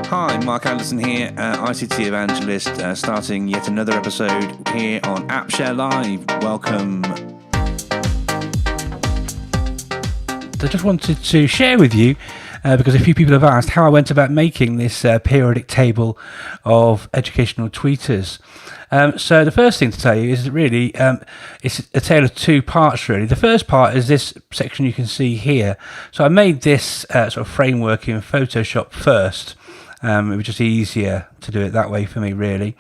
Hi, Mark Anderson here, ICT Evangelist, starting yet another episode here on AppShareLive. Welcome. I just wanted to share with you, because a few people have asked how I went about making this periodic table of educational tweeters. So the first thing to tell you is that really it's a tale of two parts really. The first part is this section you can see here. So I made this sort of framework in Photoshop first. It was just easier to do it that way for me really.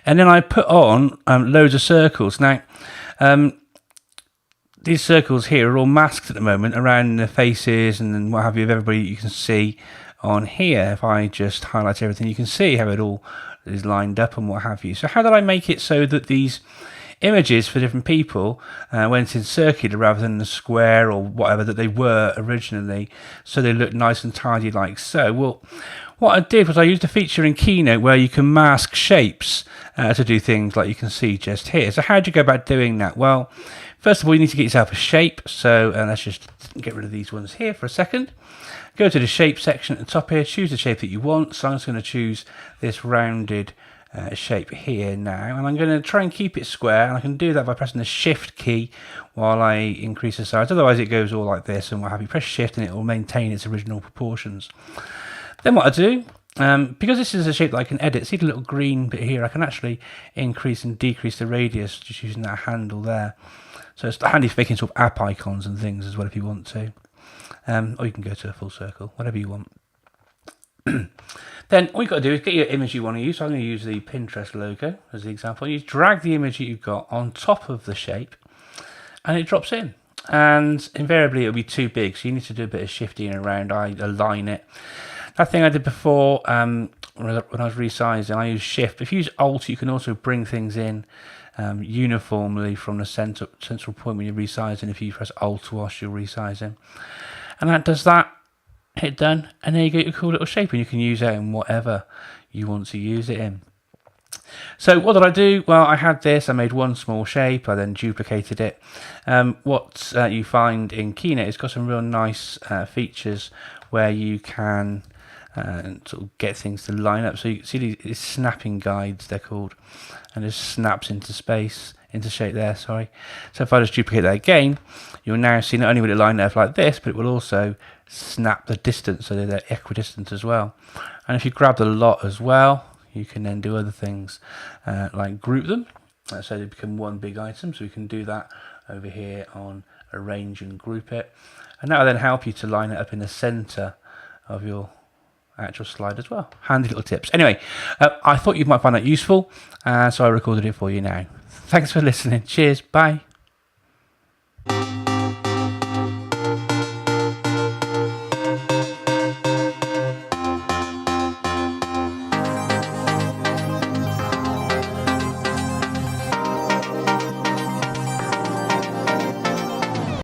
And then I put on loads of circles. Now these circles here are all masked at the moment around the faces and then what have you of everybody you can see on here. If I just highlight everything, you can see how it all is lined up and what have you. So how did I make it so that these images for different people went in circular rather than the square or whatever that they were originally, so they look nice and tidy like so? Well, what I did was I used a feature in Keynote where you can mask shapes to do things like you can see just here. So how do you go about doing that? Well, first of all, you need to get yourself a shape. So let's just get rid of these ones here for a second. Go to the shape section at the top here, choose the shape that you want. So I'm just going to choose this rounded shape here now, and I'm going to try and keep it square, and I can do that by pressing the shift key while I increase the size. Otherwise it goes all like this and what have you. Press shift and it will maintain its original proportions. Then what I do, because this is a shape that I can edit, see the little green bit here, I can actually increase and decrease the radius just using that handle there. So it's handy for making sort of app icons and things as well if you want to. Or you can go to a full circle, whatever you want. Then all you've got to do is get your image you want to use. So I'm going to use the Pinterest logo as the example. You drag the image that you've got on top of the shape and it drops in. And invariably it'll be too big, so you need to do a bit of shifting around. I align it. That thing I did before when I was resizing, I used shift. If you use alt, you can also bring things in uniformly from the central point when you're resizing. If you press alt whilst you're resizing, and that does that, hit done, and there you get your cool little shape, and you can use it in whatever you want to use it in. So what did I do? Well, I had this, I made one small shape, I then duplicated it. What you find in Keynote, it's got some real nice features where you can sort of get things to line up. So you see these snapping guides, they're called, and it snaps into space, into shape there, sorry. So if I just duplicate that again, you'll now see not only will it line up like this, but it will also snap the distance, so they're equidistant as well. And if you grab the lot as well, you can then do other things like group them, so they become one big item. So we can do that over here on arrange and group it, and that will then help you to line it up in the center of your actual slide as well. Handy little tips. Anyway, I thought you might find that useful, so I recorded it for you now. Thanks for listening. Cheers. Bye.